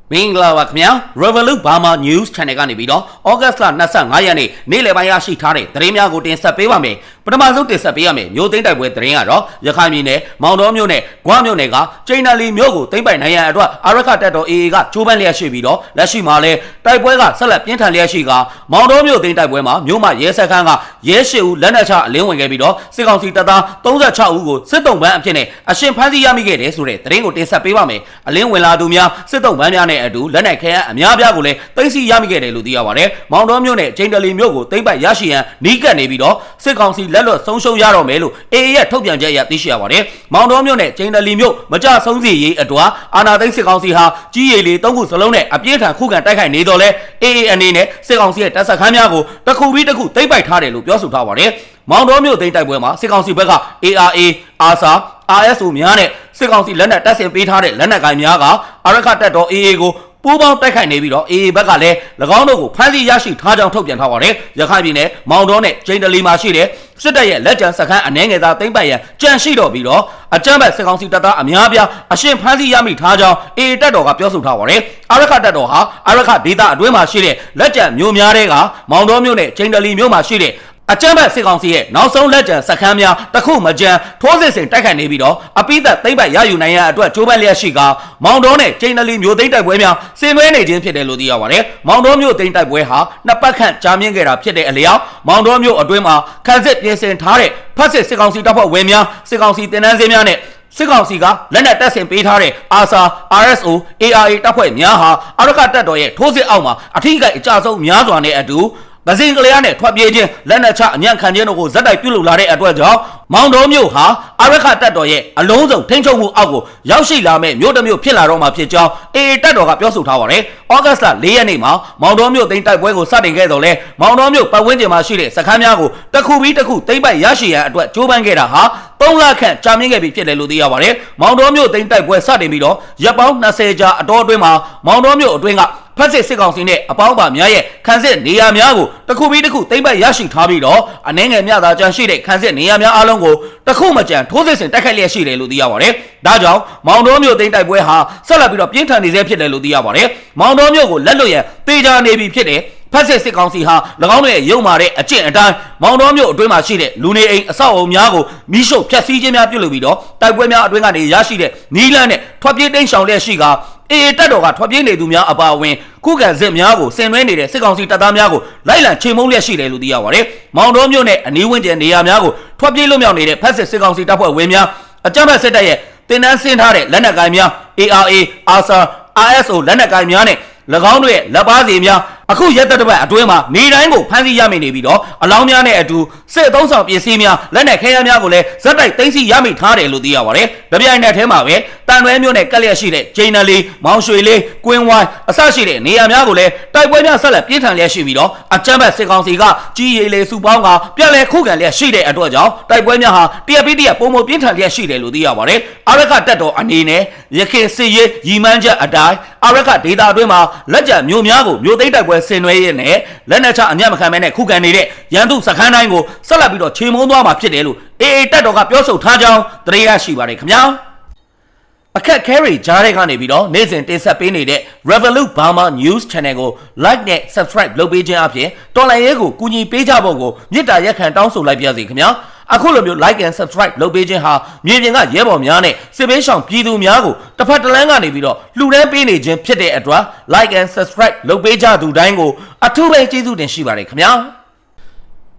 မင်္ဂလာပါခင်ဗျာ Revolut Burma News Channel ကနေပြီးတော့ August လ25ရက်နေ့နေ့လယ်ပိုင်းရရှိထားတဲ့သတင်းများကိုတင်ဆက်ပေးပါမယ်။ပထမဆုံးတင်ဆက်ပေးရမယ်မြို့သိမ်းတိုက်ပွဲသတင်းကတော့ရခိုင်ပြည်နယ်မောင်တော်မြို့နယ်ဂွမြို့နယ်ကကျိန်နယ်လီမြို့ကိုသိမ်းပိုက်နိုင်ရန်အတွက်အာရခတပ်တော် AA ကကြိုးပမ်းလျက်ရှိပြီးတော့လက်ရှိမှာလည်းတိုက်ပွဲကဆက်လက်ပြင်းထန်လျက်ရှိကမောင်တော်မြို့သိမ်းတိုက်ပွဲမှာမြို့မှာရဲစခန်းကရဲ8ဦးလက်နက်ချအလင်းဝင်ခဲ့ပြီးတော့စစ်ကောင်စီတပ်သား36ဦးကိုစစ်တုံးပန်းအဖြစ်နဲ့အရှင်ဖမ်းဆီးရမိခဲ့တယ်ဆိုတဲ့သတင်းကိုတင်ဆက်ပေးပါမယ်။အလင်းဝင်လာသူများစစ်တုံးပန်းများနဲ့အတူလက်နက်ခဲအများပြားကိုလည်းသိမ်းဆည်းရမိခဲ့တယ်လို့သိရပါတယ်။မောင်တော်မြို့နယ်ကျိန်နယ်လီမြို့ကိုသိမ်းပိုက်ရရှိရန်နီးကပ်နေပြီးတော့စစ်ကောင်စီလက်လွတ်ဆုံးရှုံးရတော့မယ်လို့ AA ရဲ့ထုတ်ပြန်ချက်အရသိရှိရပါတယ်။မောင်တော်မြို့နယ်ကျိန်နယ်လီမြို့မကြဆုံးစီရေးအတွက်အာဏာသိမ်းစစ်ကောင်စီဟာကြီးရည်လေး3ခုစလုံးနဲ့အပြင်းထန်ခုခံတိုက်ခိုက်နေတော့လဲ AA အနေနဲ့စစ်ကောင်စီရဲ့တပ်စခန်းများကိုတစ်ခုပြီးတစ်ခုသိမ်းပိုက်ထားတယ်လို့ပြောဆိုထားပါတယ်။မောင်တော်မြို့သိမ်းတိုက်ပွဲမှာစစ်ကောင်စီဘက်က ARA ARSA RSO များနဲ့စစ်ကောင်စီလက်နက်တပ်ဆင်ပေးထားတဲ့လက်နက်ကိုင်များကအာရခတပ်တော် AA ကိုပူးပေါင်းတိုက်ခိုက်နေပြီးတော့ AA ဘက်ကလည်း၎င်းတို့ကိုဖမ်းဆီးရရှိထားကြောင်းထုတ်ပြန်ထားပါတယ်။ရခိုင်ပြည်နယ်မောင်တော်နဲ့ကျိန်နယ်လီမှာရှိတဲ့စစ်တပ်ရဲ့လက်ကျန်စခန်းအနှဲငယ်သားသိမ်းပိုက်ရန်ကြံရှိတော့ပြီးတော့အကြမ်းဖက်စစ်ကောင်စီတပ်သားအများပြားအရှင်ဖမ်းဆီးရမိထားကြောင်း AA တပ်တော်ကပြောဆိုထားပါတယ်။အာရခတပ်တော်ဟာအာရခဒေသအတွင်းမှာရှိတဲ့လက်ကျန်မြို့များတွေကမောင်တော်မြို့နဲ့ကျိန်နယ်လီမြို့မှာရှိတဲ့အကြမ်းဖက်စစ်ကောင်စီရဲ့နောက်ဆုံးလက်ကျန်စခန်းများတစ်ခုမကြမ်းထိုးစစ်ဆင်တိုက်ခိုက်နေပြီးတော့အပိသက်သိမ့်ပတ်ရယူနိုင်ရန်အတွက်ကြိုးပမ်းလျက်ရှိကမောင်တော်နဲ့ကျိန်နယ်လီမြို့သိမ်းတိုက်ပွဲများဆင်နွှဲနေခြင်းဖြစ်တယ်လို့သိရပါတယ်။မောင်တော်မြို့သိမ်းတိုက်ပွဲဟာနှစ်ပတ်ခန့်ကြာမြင့်ခဲ့တာဖြစ်တဲ့အလျောက်မောင်တော်မြို့အတွင်းမှာခန်းစစ်ပြင်ဆင်ထားတဲ့ဖက်စစ်ကောင်စီတပ်ဖွဲ့ဝင်များစစ်ကောင်စီတင်နန်းစင်းများနဲ့စစ်ကောင်စီကလက်နက်တပ်ဆင်ပေးထားတဲ့ ARSA RSO ARA တပ်ဖွဲ့များဟာအာရခတပ်တော်ရဲ့ထိုးစစ်အောက်မှာအထိကိအကြဆုံးများစွာနဲ့အတူဗဇင်ကလေးနဲ့ထွက်ပြေးခြင်းလက်နက်ချအညံ့ခံခြင်းတို့ကိုဇက်တိုက်ပြုလုပ်လာတဲ့အတွက်ကြောင့်မောင်တော်မြို့ဟာအာရခတပ်တော်ရဲ့အလုံးစုံထိန်းချုပ်မှုအောက်ကိုရောက်ရှိလာမဲ့မြို့တစ်မြို့ဖြစ်လာတော့မှာဖြစ်ကြောင်း AA တပ်တော်ကပြောဆိုထားပါတယ်။ဩဂတ်စ်လ4ရက်နေ့မှာမောင်တော်မြို့သိမ်းတိုက်ပွဲကိုစတင်ခဲ့တော့လဲမောင်တော်မြို့ပတ်ဝန်းကျင်မှာရှိတဲ့စခန်းများကိုတစ်ခုပြီးတစ်ခုသိမ်းပိုက်ရရှိရန်အတွက်ကြိုးပမ်းခဲ့တာဟာ3လခန့်ကြာမြင့်ခဲ့ပြီဖြစ်တယ်လို့သိရပါတယ်။မောင်တော်မြို့သိမ်းတိုက်ပွဲစတင်ပြီးတော့ရက်ပေါင်း20ကြာအတော်အတွင်းမှာမောင်တော်မြို့အတွင်းကဖက်စစ်စစ်ကောင်စီနဲ့အပေါင်းပါများရဲ့ခန်းစစ်နေရာများကိုတစ်ခုပြီးတစ်ခုသိမ်းပိုက်ရရှိထားပြီးတော့အနှဲငယ်မြသာကြံရှိတဲ့ခန်းစစ်နေရာများအလုံးကိုတစ်ခုမကြံထိုးစစ်ဆင်တိုက်ခိုက်လျက်ရှိတယ်လို့သိရပါတယ်။ဒါကြောင့်မောင်တော်မြို့သိမ်းတိုက်ပွဲဟာဆက်လက်ပြီးတော့ပြင်းထန်နေဆဲဖြစ်တယ်လို့သိရပါတယ်။မောင်တော်မြို့ကိုလက်လွတ်ရန်တေချာနေပြီဖြစ်တယ်ဖက်စစ်စစ်ကောင်စီဟာ၎င်းတို့ရဲ့ရုံမာတဲ့အကျင့်အတိုင်းမောင်တော်မြို့အတွင်းမှာရှိတဲ့လူနေအိမ်အဆောက်အအုံများကိုမိရှုဖျက်ဆီးခြင်းများပြုလုပ်ပြီးတော့တိုက်ပွဲများအတွင်းကနေရရှိတဲ့နီးလန်းနဲ့ထွက်ပြေးတိမ်းရှောင်လျက်ရှိကAA တပ်တော်ကထွက်ပြေးနေသူများအပါအဝင်ခုခံစစ်များကိုဆင်နွှဲနေတဲ့စစ်ကောင်စီတပ်သားများကိုလိုက်လံချေမှုန်းလျက်ရှိတယ်လို့သိရပါတယ်။မောင်တော်မြို့နဲ့အနီးဝန်းကျင်နေရာများကိုထွက်ပြေးလွတ်မြောက်နေတဲ့ဖက်စစ်စစ်ကောင်စီတပ်ဖွဲ့ဝင်များအကြမ်းဖက်စစ်တပ်ရဲ့တင်နန်းဆင်းထားတဲ့လက်နက်ကိုင်များ ARA ARSA RSO လက်နက်ကိုင်များနဲ့၎င်းတို့ရဲ့လက်ပါစီများအခုရက်သက်တစ်ပတ်အတွင်းမှာနေတိုင်းကိုဖမ်းဆီးရမိနေပြီးတော့အလောင်းများနဲ့အတူစစ်သုံးဆောင်ပစ္စည်းများလက်နက်ခဲယမ်းများကိုလည်းဇက်တိုက်သိမ်းဆည်းရမိထားတယ်လို့သိရပါတယ်။ကြပြိုင်တဲ့ထဲမှာပဲတန်တွဲမြို့နယ်ကက်လျက်ရှိတဲ့ကျိန်နယ်လီမောင်ရွှေလေးကွင်းဝိုင်းအစရှိတဲ့နေရာများကိုလည်းတိုက်ပွဲများဆက်လက်ပြင်းထန်လျက်ရှိပြီးတော့အကြမ်းဖက်စစ်ကောင်စီကကြီးရည်လေးစုပေါင်းကပြက်လဲခုခံလျက်ရှိတဲ့အတွက်ကြောင့်တိုက်ပွဲများဟာတရပိတရပုံမပြင်းထန်လျက်ရှိတယ်လို့သိရပါတယ်။အာရခတပ်တော်အနေနဲ့ရခိုင်စစ်ရေးရည်မှန်းချက်အတိုင်းအာရခဒေသအတွင်းမှာလက်ကျန်မြို့များကိုမြို့သိမ်းတိုက်ပွဲဆင်နွှဲရဲနဲ့လက်နက်ချအညံ့မခံမဲနဲ့ခုခံနေတဲ့ရန်သူစခန်းတိုင်းကိုဆက်လက်ပြီးတော့ချေမှုန်းသွားမှာဖြစ်တယ်လို့ AA တပ်တော်ကပြောဆိုထားကြောင်းသတင်းရရှိပါတယ်ခင်ဗျာအခက်ခဲတွေကြားတဲ့ကနေပြီးတော့နေ့စဉ်တင်ဆက်ပေးနေတဲ့ Revolut Burma News Channel ကို like နဲ့ subscribe လုပ်ပေးခြင်းအပြင်တော်လိုင်းရဲကိုကူညီပေးကြဖို့ကိုမေတ္တာရက်ခံတောင်းဆိုလိုက်ပါရစေခင်ဗျာအခုလိုမျိုး like and subscribe လုပ်ပေးခြင်းဟာမြေပြင်ကရဲဘော်များနဲ့စစ်ပေးဆောင်ပြည်သူများကိုတစ်ဖက်တစ်လမ်းကနေပြီးတော့လှူဒန်းပေးနေခြင်းဖြစ်တဲ့အတွက် like and subscribe လုပ်ပေးကြသူတိုင်းကိုအထူးပဲကျေးဇူးတင်ရှိပါတယ်ခင်ဗျာ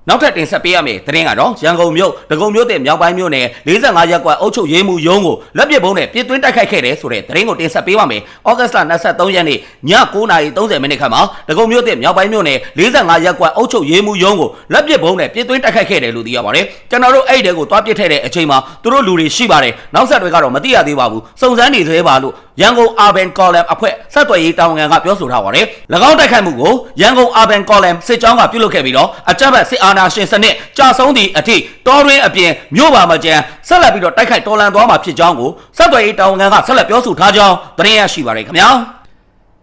နောက်ထပ်တင်ဆက်ပေးရမယ့်သတင်းကတော့ရန်ကုန်မြို့ဒဂုံမြို့တဲ့မြောက်ပိုင်းမြို့နယ်45ရပ်ကွက်အုပ်ချုပ်ရေးမှူးရုံးကိုလက်ပစ်ဗုံးနဲ့ပြစ်သွင်းတိုက်ခိုက်ခဲ့တယ်ဆိုတဲ့သတင်းကိုတင်ဆက်ပေးပါမယ်။ဩဂတ်စ်လ23ရက်နေ့ည9:30မိနစ်ခန့်မှာဒဂုံမြို့တဲ့မြောက်ပိုင်းမြို့နယ်45ရပ်ကွက်အုပ်ချုပ်ရေးမှူးရုံးကိုလက်ပစ်ဗုံးနဲ့ပြစ်သွင်းတိုက်ခိုက်ခဲ့တယ်လို့သိရပါတယ်။ကျွန်တော်တို့အဲ့ဒီကိုသွားပစ်ထည့်တဲ့အချိန်မှာသူတို့လူတွေရှိပါတယ်။နောက်ဆက်တွေကတော့မသိရသေးပါဘူး။စုံစမ်းနေသေးပါလို့ရန်ကုန် Urban Column အဖွဲ့ဆက်သွယ်ရေးတာဝန်ခံကပြောဆိုထားပါတယ်။၎င်းတိုက်ခိုက်မှုကိုရန်ကုန် Urban Column စစ်ကြောင်းကပြုလုပ်ခဲ့ပြီးတော့အကြမ်းဖက်စစ်အာဏာရှင်စနစ်ကြာဆုံးသည့်အထိတော်တွင်အပြင်မြို့ပါမကျန်ဆက်လက်ပြီးတော့တိုက်ခိုက်တော်လှန်သွားမှာဖြစ်ကြောင်းကိုဆက်သွယ်ရေးတာဝန်ခံကဆက်လက်ပြောဆိုထားကြောင်းသတင်းရရှိပါရခင်ဗျာ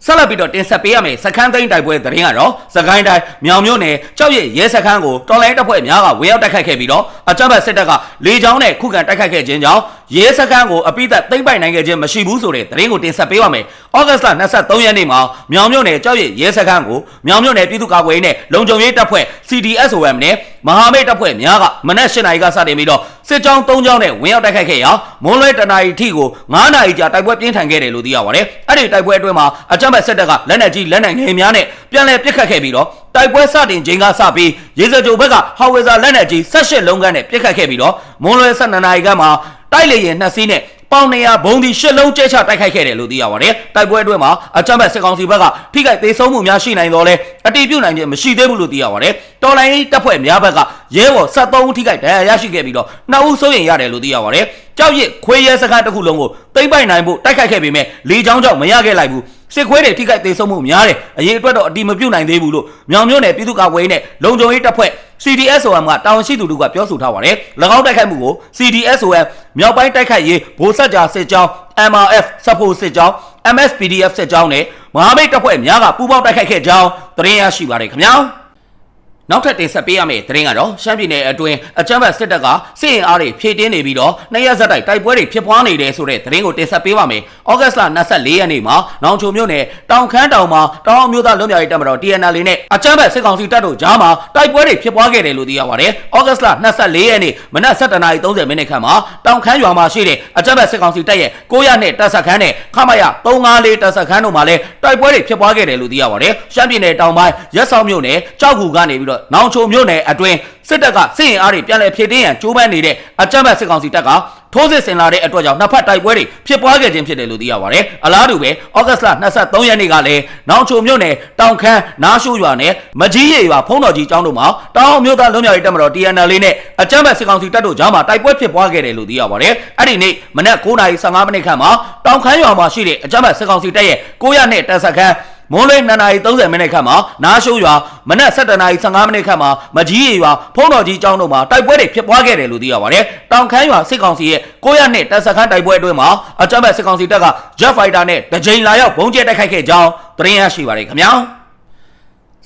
ဆက်လက်ပြီးတော့တင်ဆက်ပေးရမယ်စခန်းသိမ်းတိုက်ပွဲသတင်းကတော့စကိုင်းတိုင်းမြောင်မြို့နယ်ကြောက်ရည်ရဲစခန်းကိုတော်လိုင်းတပ်ဖွဲ့များကဝင်ရောက်တိုက်ခိုက်ခဲ့ပြီးတော့အကြမ်းဖက်စစ်တပ်ကလေကြောင်းနဲ့ခုခံတိုက်ခိုက်ခဲ့ခြင်းကြောင့်ရဲစခန်းကိုအပိသက်သိမ်းပိုက်နိုင်ခဲ့ခြင်းမရှိဘူးဆိုတဲ့သတင်းကိုတင်ဆက်ပေးပါမယ်။ဩဂတ်လ23ရက်နေ့မှာမြောင်မြို့နယ်ကြောက်ရည်ရဲစခန်းကိုမြောင်မြို့နယ်ပြည်သူ့ကာကွယ်ရေးနဲ့လုံခြုံရေးတပ်ဖွဲ့ CDSOM နဲ့မဟာမိတ်တပ်ဖွဲ့များကမနက်၈နာရီကစတင်ပြီးတော့စစ်ကြောင်း၃ကြောင်းနဲ့ဝင်ရောက်တိုက်ခိုက်ခဲ့ရာမွန်းလွဲတနာရီထိကို9နာရီကြာတိုက်ပွဲပြင်းထန်ခဲ့တယ်လို့သိရပါတယ်။အဲ့ဒီတိုက်ပွဲအတွင်းမှာအကြမ်းဖက်စစ်တပ်ကလက်နက်ကြီးလက်နက်ငယ်များနဲ့ပြန်လည်ပစ်ခတ်ခဲ့ပြီးတော့တိုက်ပွဲစတင်ချိန်ကစပြီးရေစကြိုဘက်ကဟော်ဝေဇာလက်နက်ကြီး18လုံးကနဲ့ပစ်ခတ်ခဲ့ပြီးတော့မွန်းလွဲ12နာရီကမှတိုက်လေရင်2စီးနဲ့ပေါင်200ဘုံဒီ8လုံးကျဲချတိုက်ခိုက်ခဲ့တယ်လို့သိရပါတယ်။တိုက်ပွဲအတွင်းမှာအကြမ်းဖက်စစ်ကောင်စီဘက်ကထိခိုက်ဒေဆုံးမှုများရှိနိုင်တော့လဲအတိပြုနိုင်ခြင်းမရှိသေးဘူးလို့သိရပါတယ်။တော်လိုင်းတပ်ဖွဲ့များဘက်ကရဲဘော်73ဦးထိခိုက်ဒဏ်ရာရရှိခဲ့ပြီးတော့2ဦးစိုးရိမ်ရတယ်လို့သိရပါတယ်။ကြောက်ရစ်ခွေးရဲစခန်းတစ်ခုလုံးကိုသိမ်းပိုက်နိုင်ဖို့တိုက်ခိုက်ခဲ့ပေမဲ့လေကြောင်းကြောင့်မရခဲ့လိုက်ဘူး။စစ်ခွေးတွေထိခိုက်ဒေဆုံးမှုများတယ်။အရေးအတွက်တော့အတိမပြုနိုင်သေးဘူးလို့မြောင်မြို့နယ်ပြည်သူ့ကာကွယ်ရေးနဲ့လုံခြုံရေးတပ်ဖွဲ့CDSOM ကတာဝန်ရှိသူတို့ကပြောဆိုထားပါတယ်။၎င်းတိုက်ခိုက်မှုကို CDSOM မြောက်ပိုင်းတိုက်ခိုက်ရေးဗိုလ်စက်ကြားစစ်ကြောင်း MRF စဖို့စစ်ကြောင်း MSPDF စစ်ကြောင်းနဲ့မဟာမိတ်တပ်ဖွဲ့များကပူးပေါင်းတိုက်ခိုက်ခဲ့ကြောင်းသတင်းရရှိပါတယ်ခင်ဗျာ။နောက်ထပ်တင်ဆက်ပေးရမယ့်သတင်းကတော့ရှမ်းပြည်နယ်အတွင်းအကြမ်းဖက်စစ်တပ်ကစစ်ရင်အားတွေဖြည့်တင်းနေပြီးတော့နှစ်ရက်ဆက်တိုက်ပွဲတွေဖြစ်ပွားနေတယ်ဆိုတဲ့သတင်းကိုတင်ဆက်ပေးပါမယ်။ဩဂတ်လ24ရက်နေ့မှာနောင်ချိုမြို့နယ်တောင်ခမ်းတောင်မှာတောင်မျိုးသားလွတ်မြောက်ရေးတပ်မတော် TNL နဲ့အကြမ်းဖက်စစ်ကောင်စီတပ်တို့ကြားမှာတိုက်ပွဲတွေဖြစ်ပွားခဲ့တယ်လို့သိရပါတယ်။ဩဂတ်လ24ရက်နေ့မနက်7:30မိနစ်ခန့်မှာတောင်ခမ်းရွာမှာရှိတဲ့အကြမ်းဖက်စစ်ကောင်စီတပ်ရဲ့900နဲ့တပ်စခန်းနဲ့ခမရ354တပ်စခန်းတို့မှာလည်းတိုက်ပွဲတွေဖြစ်ပွားခဲ့တယ်လို့သိရပါတယ်။ရှမ်းပြည်နယ်တောင်ပိုင်းရက်ဆောင်မြို့နယ်ကြောက်ကူကနေပြီးတော့နောင်ချိုမြို့နယ်အတွင်းစစ်တပ်ကစစ်ရင်အားတွေပြန်လည်ဖြည့်တင်းရန်ကြိုးပမ်းနေတဲ့အကြမ်းဖက်စစ်ကောင်စီတပ်ကထိုးစစ်ဆင်လာတဲ့အတွက်ကြောင့်နှစ်ဖက်တိုက်ပွဲတွေဖြစ်ပွားခဲ့ခြင်းဖြစ်တယ်လို့သိရပါတယ်။အလားတူပဲဩဂတ်လ23ရက်နေ့ကလည်းနောင်ချိုမြို့နယ်တောင်ခမ်းနားရှိုးရွာနဲ့မကြီးရရွာဖုံးတော်ကြီးကျောင်းတို့မှာတောင်မြို့သားလွတ်မြောက်ရေးတပ်မတော် TNL နဲ့အကြမ်းဖက်စစ်ကောင်စီတပ်တို့ကြားမှာတိုက်ပွဲဖြစ်ပွားခဲ့တယ်လို့သိရပါတယ်။အဲ့ဒီနေ့မနက်9:15မိနစ်ခန့်မှာတောင်ခမ်းရွာမှာရှိတဲ့အကြမ်းဖက်စစ်ကောင်စီတပ်ရဲ့900နဲ့တပ်စခန်းမွန်းလွဲ2:30မိနစ်ခန့်မှာနားရှိုးရွာမနက်7:15မိနစ်ခန့်မှာမကြီးရွာဖုံးတော်ကြီးကျောင်းတို့မှာတိုက်ပွဲတွေဖြစ်ပွားခဲ့တယ်လို့သိရပါတယ်။တောင်ခမ်းရွာစစ်ကောင်စီရဲ့900နဲ့တပ်စခန်းတိုက်ပွဲအတွင်းမှာအကြမ်းဖက်စစ်ကောင်စီတပ်က Jet Fighter နဲ့တကြိမ်လာရောက်ဘုံကျဲတိုက်ခိုက်ခဲ့ကြောင်းသတင်းရရှိပါတယ်ခင်ဗျာ။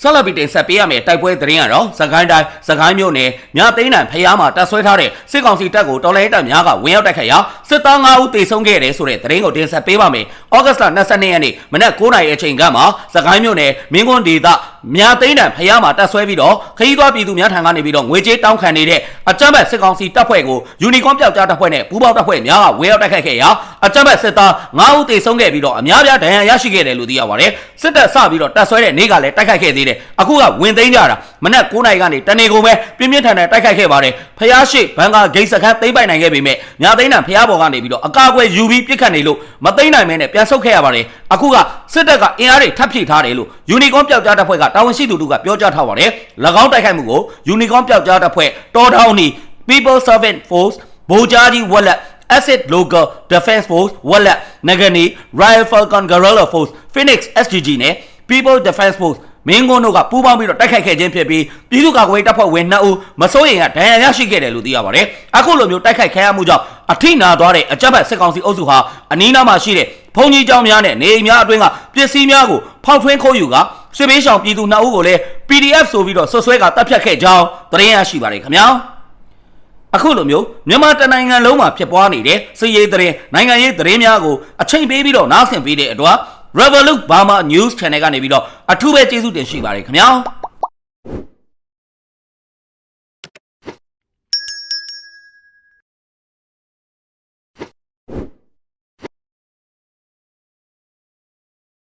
ဆက်လက်ပြီးတင်ဆက်ပေးရမယ့်တိုက်ပွဲသတင်းကတော့စကိုင်းတိုင်းစကိုင်းမြို့နယ်မြသိန်းတန်ဖျားမှာတပ်ဆွဲထားတဲ့စစ်ကောင်စီတပ်ကိုတော်လိုင်းတပ်များကဝင်ရောက်တိုက်ခိုက်ရာစစ်သား9ဦးသေဆုံးခဲ့တယ်ဆိုတဲ့သတင်းကိုတင်ဆက်ပေးပါမယ်။ဩဂတ်လ22ရက်နေ့မနက်9:00နာရီအချိန်ကမှစကိုင်းမြို့နယ်မင်းကွန်းဒေသမြသိန်းတန်ဖျားမှာတပ်ဆွဲပြီးတော့ခရီးသွားပြည်သူများထံကနေပြီးတော့ငွေကြေးတောင်းခံနေတဲ့အကြမ်းဖက်စစ်ကောင်စီတပ်ဖွဲ့ကိုယူနီကွန်ပျောက်ကြားတပ်ဖွဲ့နဲ့ပူးပေါင်းတပ်ဖွဲ့များကဝင်ရောက်တိုက်ခိုက်ခဲ့ရာအကြမ်းဖက်စစ်သား9ဦးသေဆုံးခဲ့ပြီးတော့အများပြားဒဏ်ရာရရှိခဲ့တယ်လို့သိရပါတယ်။စစ်တပ်စပြီးတော့တပ်ဆွဲတဲ့နေ့ကလည်းတိုက်ခိုက်ခဲ့သေးတယ်။အခုကဝင်သိမ်းကြတာမနက်9:00နာရီကနေတနေကုန်ပဲပြင်းပြင်းထန်ထန်တိုက်ခိုက်ခဲ့ပါတယ်ဖျားရှိဘန်ကာဂိတ်စခန်းသိမ်းပိုက်နိုင်ခဲ့ပေမဲ့မြသိန်းတန်ဖျားပေါ်ကနေပြီးတော့အကာအကွယ်ယူပြီးပြစ်ခတ်နေလို့မသိမ်းနိုင်မဲနဲ့ပြန်ဆုတ်ခဲ့ရပါတယ်အခုကစစ်တပ်ကအင်အားတွေထပ်ဖြည့်ထားတယ်လို့ယူနီကွန်ပျောက်ကြားတပ်ဖွဲ့ကတာဝန်ရှိသူတို့ကပြောကြားထားပါတယ်၎င်းတိုက်ခိုက်မှုကိုယူနီကွန်ပျောက်ကြားတပ်ဖွဲ့တော်ထောင်နီ People Servant Force ဗိုလ်ကြားကြီးဝက်လက် Asset Local Defense Force ဝက်လက်နဂနီ Royal Falcon Guerrilla Force Phoenix SGG နဲ့ People Defense Forceမင်းကွန်းတို့ကပူးပေါင်းပြီးတော့တိုက်ခိုက်ခဲ့ခြင်းဖြစ်ပြီးပြည်သူ့ကာကွယ်ရေးတပ်ဖွဲ့ဝင်2ဦးမစိုးရိမ်ကဒဏ်ရာရရှိခဲ့တယ်လို့သိရပါတယ်။အခုလိုမျိုးတိုက်ခိုက်ခံရမှုကြောင့်အထိနာသွားတဲ့အကြမ်းဖက်စစ်ကောင်စီအုပ်စုဟာအနီးနားမှာရှိတဲ့ဘုံကြီးကျောင်းများနဲ့နေအိမ်များအတွင်းကပစ္စည်းများကိုဖောက်ထွင်းခိုးယူကစစ်ဘေးရှောင်ပြည်သူ2ဦးကိုလည်း PDF ဆိုပြီးတော့ဆွဆွဲကတပ်ဖြတ်ခဲ့ကြောင်းသတင်းရရှိပါတယ်ခင်ဗျာ။အခုလိုမျိုးမြန်မာတနိုင်ငံလုံးမှာဖြစ်ပွားနေတဲ့စစ်ရေးသတင်းနိုင်ငံရေးသတင်းများကိုအချိန်ပေးပြီးတော့နားဆင်ပေးတဲ့အတွက်Revolut Burma News Channel ကနေပြီးတော့အထူးပဲကျေးဇူးတင်ရှိပါတယ်ခင်ဗျာ